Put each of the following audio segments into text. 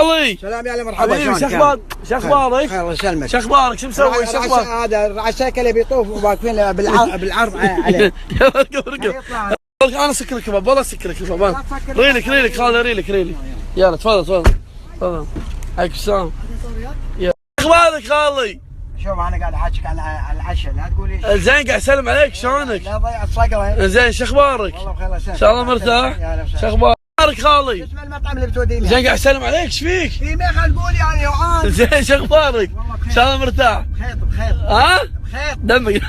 علي سلام يا مرحبا. شلونك؟ شو اخبارك؟ الله يسلمك. شو اخبارك؟ شو مسوي؟ شو اخبارك؟ هذا الرعشاك اللي بيطوف واقفين بالعرض عليه. يلا اركب. انا اسكر الكباب، والله اسكر الكباب. ريلك خالي، ريلك. يلا تفضل. عليكم السلام. يلا اخبارك خالي؟ شوف انا قاعد احاكيك عن العشاء، لا تقول لي زين قاعد اسلم عليك، شلونك؟ لا ضيعت صقره. زين شو اخبارك؟ والله بخير ان شاء الله مرتاح؟ شو اخبارك خالي؟ اسم المطعم اللي بتوديني؟ زين قاعد اسلم عليك، ايش فيك؟ في ما خل تقول يعني جوعان. زين شو اخبارك؟ ان شاء الله مرتاح؟ بخير. ها؟ بخير. دمك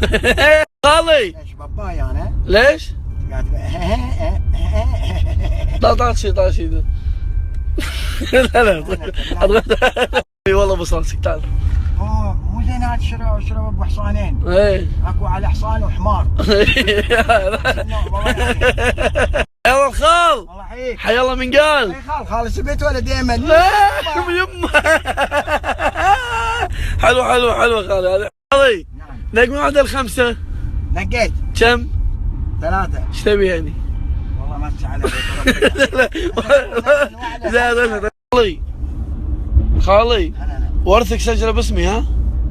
خالي ايش باباي انا؟ ليش؟ قاعد طال شي لا والله ابو صاصك تعال. اوه مو زين هذا شرب ابو حصانين. ايه اكو على حصان وحمار. يلا الخال. الله يحييك. حي الله من قال. خال سبيت ولا دائما؟ يمه حلو خالي هذا. خالي نقي من 1 ل 5. نقيت. كم؟ 3. ايش تبي يعني؟ والله ما تزعل. زين خالي ورثك سجله باسمي ها؟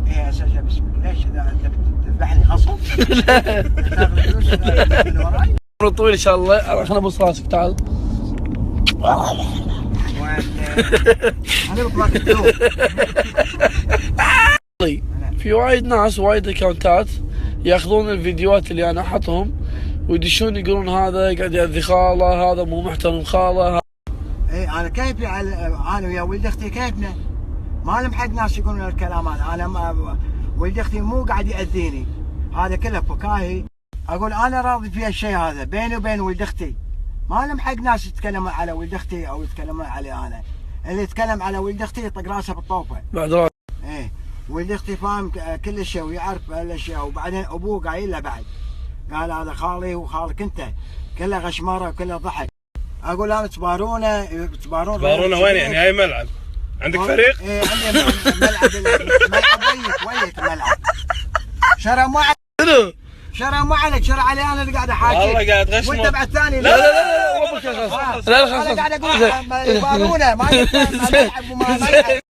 ايه اسجل باسمك. ليش اذا انت بتذبحني غصب؟ لا. عمر طويل ان شاء الله. خليني ابوس راسك تعال. في وايد ناس وايد اكونتات ياخذون الفيديوهات اللي انا احطهم ويدشون يقولون هذا قاعد يأذي خاله، هذا مو محترم خاله. ايه انا كيفي انا ويا ولد اختي كيفنا، ما لهم حق ناس يقولون الكلام هذا. انا ولد اختي مو قاعد يأذيني، هذا كله فكاهي. اقول انا راضي في الشيء هذا بيني وبين ولد اختي، ما لهم حق ناس يتكلمون على ولد اختي او يتكلمون علي انا. اللي يتكلم على ولد اختي يطق راسه بالطوفه. بعد راسك. ايه ولد اختي فاهم كل شيء ويعرف هالاشياء. وبعدين ابوه قايل له بعد، قال هذا خالي وخالك انت، كله غشمره وكله ضحك. اقول لهم تبارونه وين يعني؟ هاي ملعب عندك فريق؟ ايه عندي ملعب ويك ملعب. شرى مو عليك شرى علي انا اللي قاعد احاكيك. والله قاعد غشمر. وانت بعد ثاني. لا انا قاعد اقول يبارونه ما يلعب وما يلعب.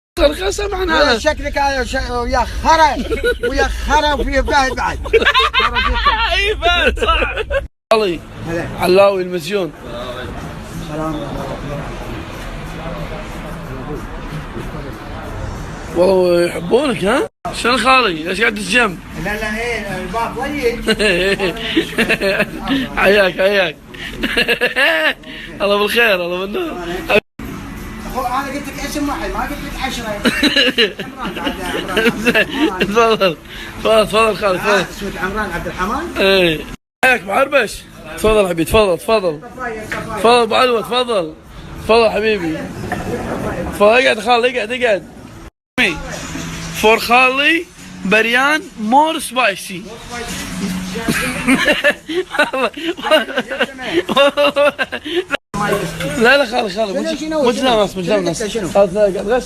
سامحنا شكلك هذا ويا خرا وفيه فهد بعد. اي فهد صح. علي علاوي المسجون. والله يحبونك ها؟ شنو خالي؟ ليش قاعد تسجم؟ لا ايه الباب ضيق. حياك الله بالخير الله بالنور. انا قلت لك اسم واحد ما قلت لك 10. تفضل خالي تفضل. اسمك عمران عبد الحمد؟ ايه حياك ابو عربش. تفضل حبيبي تفضل ابو علوه تفضل حبيبي تفضل. اقعد خالي اقعد. فور خالي بريان مور سبايسي. لا خالي مو جناس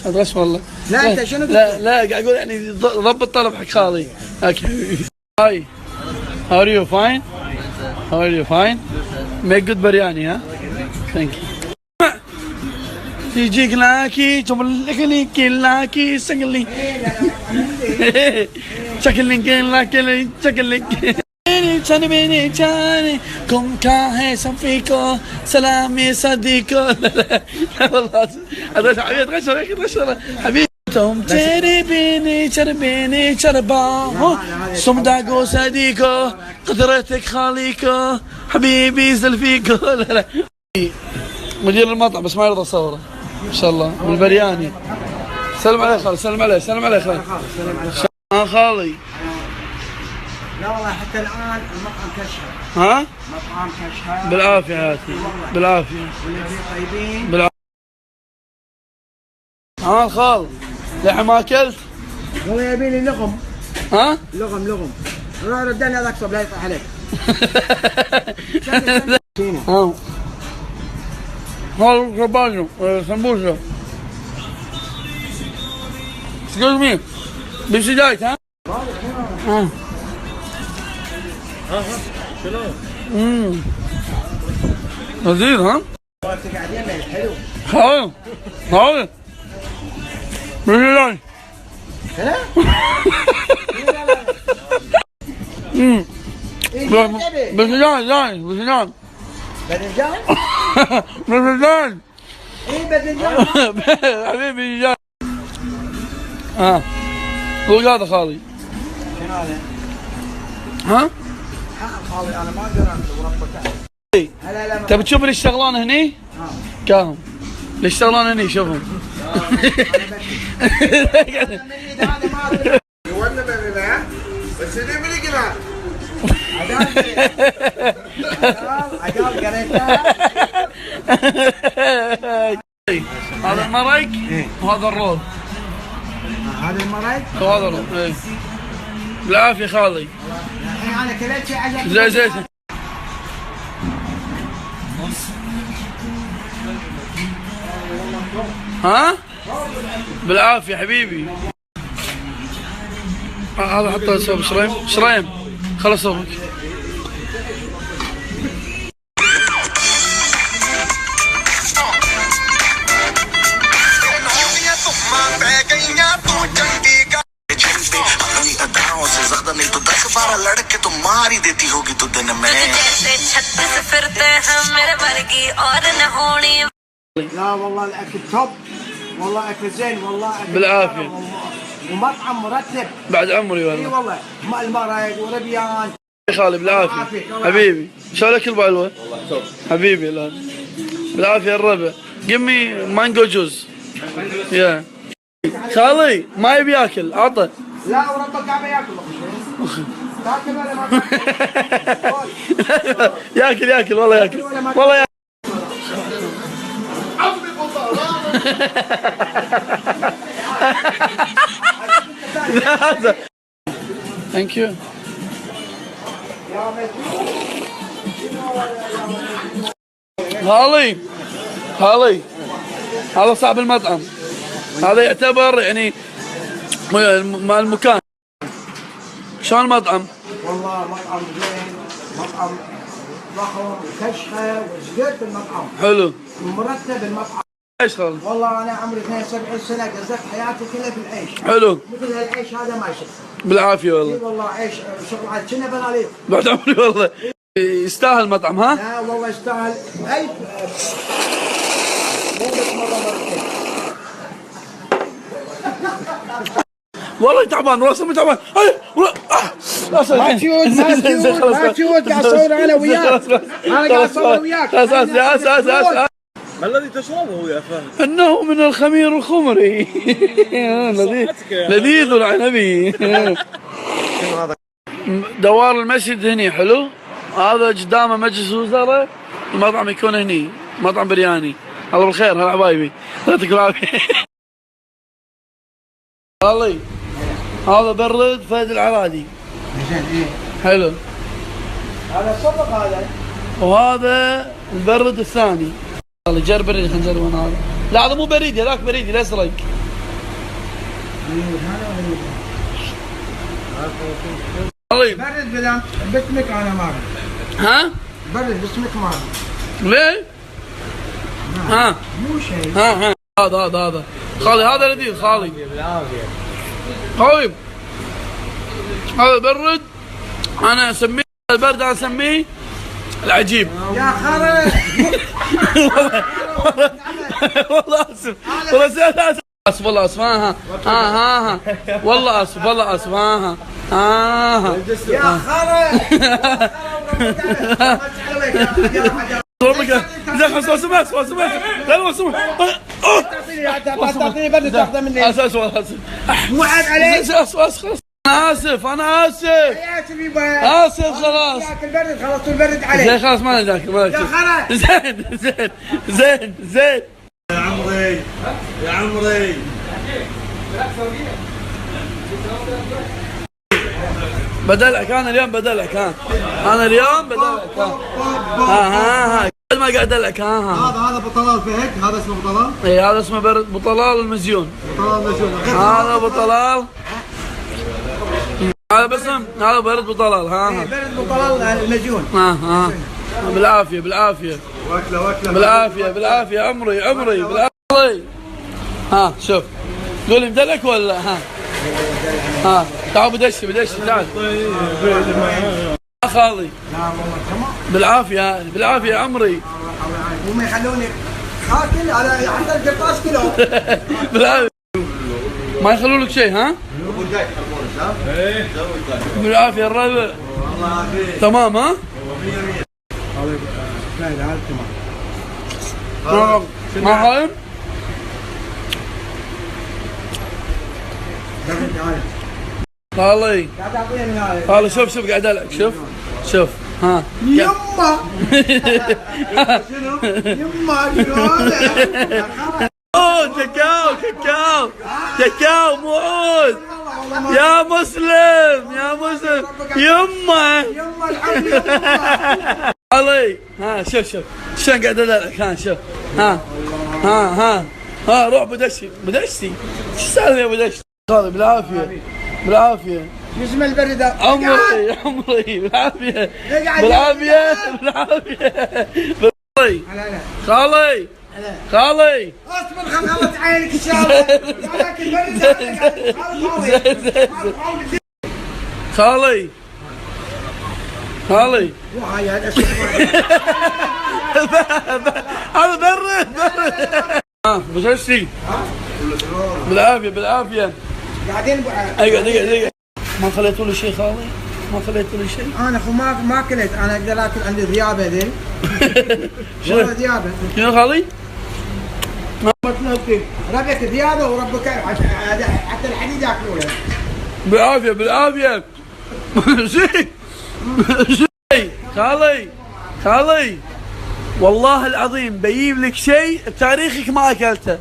غش والله. لا انت شنو؟ لا قاعد اقول يعني ضبط طلب حق خالي. هاي how are you fine make good biryani ها thank you. يجيك لاكي تملك لاكي سقلي شكلي لاكي شكلي بيني جاني كم كاهي سفيكو سلامي صديقو. لا والله هذا حبيبي تغشر حبيبي توم تيري بيني شرباه صمداقو صديقو قدرتك خاليكو حبيبي زلفيكو. لا مدير المطعم بس ما يرضى صوره ان شاء الله من البرياني. سلم عليه خالي سلم عليه خالي. لا والله حتى الان المطعم كشخه. ها؟ مطعم كشخه. بالعافيه هاتي بالعافيه. واللي فيه طيبين. بالعافيه. خال لحم ما اكلت؟ والله يبي لي لغم. ها؟ لغم. ردني هذاك صوب لا يطيح عليك. هذا كبانيو سمبوسه. Excuse me. بيمشي جايك ها؟ شنو؟ لذيذ ها؟ وقت قاعد يمه حلو. حلو باذنجان ها؟ باذنجان زين باذنجان باذنجان؟ باذنجان اي باذنجان حبيبي باذنجان. ها ذوق هذا خالي. شنو هذا؟ ها؟ خالي انا ما اقدر اكل وربك. لا لا تبي تشوف اللي يشتغلون هني؟ كاهم اللي يشتغلون هني شوفهم. ولا بلا بس اللي من يقرا عقال قريتها. هذا المرق وهذا الرول. هذا المرض وهذا الرول. إيه. بالعافيه خالي. الحين انا كليت شيء عجب. زين ها؟ بالعافيه حبيبي. هذا حطه صوب شريم خلص صوبك. लड़के तो मार ही देती होगी तू दिन में जैसे 36 फिरते हैं मेरे वर्गी और न होनी. لا والله الاكل توب والله اكل زين والله اكل بالعافيه ومطعم مرتب بعد عمري اي والله. والله مع المرق وربيان. خالي بالعافيه حبيبي شلون الاكل بعلوه؟ حبيبي لا بالعافيه الربع. قمي مانجو جوز يا خالي ما يبي ياكل عطه. لا وربك قاعد ياكل تاكل ولا ما تاكل؟ ياكل والله ياكل والله ياكل. ثانك يو. خالي هذا صاحب المطعم. هذا يعتبر يعني مال المكان. شلون المطعم؟ والله مطعم زين مطعم ضخم وكشخه وزقت المطعم حلو ومرتب المطعم. ايش خالي؟ والله انا عمري 72 سنه قضيت حياتي كلها في العيش. حلو مثل هالعيش هذا ما يشوف. بالعافيه اي والله. والله عيش شغل عاد كنا بناليف. بعد عمري والله. يستاهل المطعم ها؟ لا والله يستاهل 1000 مو بس مره مرتين. والله تعبان راسي تعبان. ما تشوت قاعد اصور انا وياك. انا قاعد اصور وياك. اساس ما الذي تشربه يا فهد؟ انه من الخمير الخمري. لذيذ العنبي. دوار المسجد هني حلو. هذا قدامه مجلس وزراء. المطعم يكون هني مطعم برياني. الله بالخير هلا حبايبي يعطيك العافيه. والله هذا برد فهد العرادي. زين ايه حلو. هذا الصبغ هذا. وهذا البرد الثاني. والله جرب بريد خلينا نجرب انا هذا. لا هذا مو بريدي هذاك بريدي الازرق. والله برد بلا باسمك انا ما أعرف. ها؟ برد باسمك ما أعرف. ليه؟ ها مو شيء. ها هذا خالي هذا لذيذ خالي. طيب هذا برد انا اسميه البرد انا اسميه العجيب. يا خرج. والله اسف والله اسف والله اسف ها والله اسف والله اسف ها يا خرج. سمعت تعطيني برد تاخذه مني. اسف مو عيب عليك. انا اسف يا شبيبه اسف خلاص. ياكل برد خلصت البرد عليك. زين خلاص ما نذاكر ما يا خرج. زين يا عمري بدلعك انا اليوم بدلعك انا اليوم بدلعك ها قد ما قاعد ادلعك هذا بطلال فهك. هذا اسمه بطلال. اي هذا اسمه ابو طلال المزيون. بطلال مجنون. هذا ابو طلال. هذا باسم هذا برد ابو طلال برد بطلال المجنون. بالعافيه واكله بالعافيه عمري بالعافيه. ها شوف قولي مدلك ولا ها تعال بدشي تعال خالي بالعافيه بالعافيه يا عمري هم يخلوني خاكل على حتى القرطاس كيلو. بالعافيه ما يخلون لك شيء ها؟ بالعافيه الربع تمام ها؟ ما خايم؟ خالي خالي شوف قاعد العب شوف ها يما اوه كاكاو موعود يا مسلم يما علي ها شوف شلون قاعد ادلعك ها شوف ها روح بدشي شو السالفه يا بدشي خالي بالعافيه شو اسم البرد؟ عمري بالعافيه خالي اصبر خلص عينك ان شاء الله. خالي وهاي هذا هذا برد بششي بالعافيه قاعدين ايوه ما خليتوا له شيء خالي انا اخو ما اكلت، انا اقدر اكل عندي ذيابه ذي. شنو ذيابه؟ شنو خالي؟ ربك ذيابه وربك حتى الحديد ياكلونه. بالعافيه خالي والله العظيم بجيب لك شيء بتاريخك ما اكلته.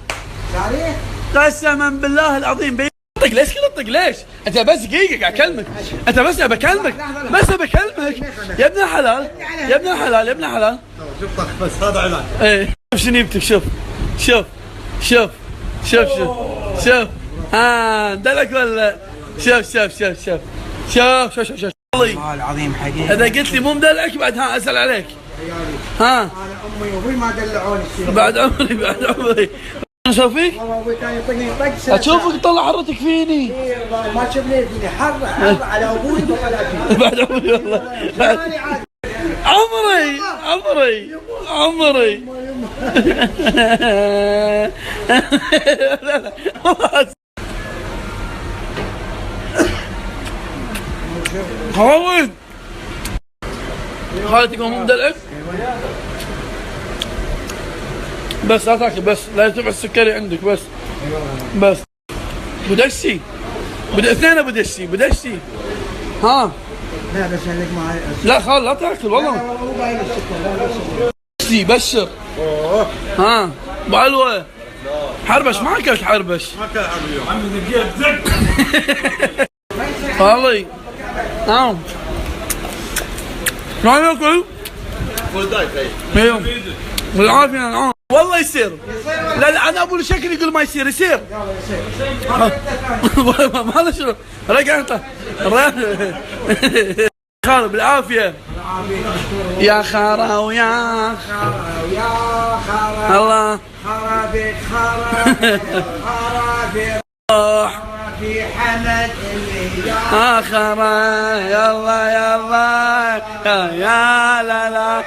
تاريخ؟ قسما بالله العظيم طق ليش كل الطق ليش؟ انت بس دقيقه قاعد اكلمك، انت بس بكلمك يا ابن الحلال شوف طخ بس هذا علاج. ايه شوف شنو جبتك شوف ها دلك ولا شوف والله العظيم حقيقي اذا قلت لي مو مدلعك بعد ها اسال عليك. ها انا امي وابوي ما دلعوني بعد عمري شوف فيك؟ والله ابوي كان يطقني طق. اشوفك تطلع حرتك فيني. ما تشوفني فيني حر على ابوي وطلع فيني. بعد عمري والله. عمري خالتك مو مدلعك؟ بس لا تاكل، بس لا يرتفع السكري عندك بس بدشي اثنين بدشي ها لا بس عندك معي. لا خال لا تاكل والله. لا والله مو باين السكر. بشر ها ابو علوه حربش ما اكلت حربش. ما كان اليوم عمي زق خالي نعم شلون ياكل؟ فول دايت ايوه بالعافيه نعم والله يصير. لا انا ابو الشكل يقول ما يصير ما له شنو رجع انت خالي بالعافيه يا خارا ويا الله خرابي في حمد اللي خرا يلا يا لا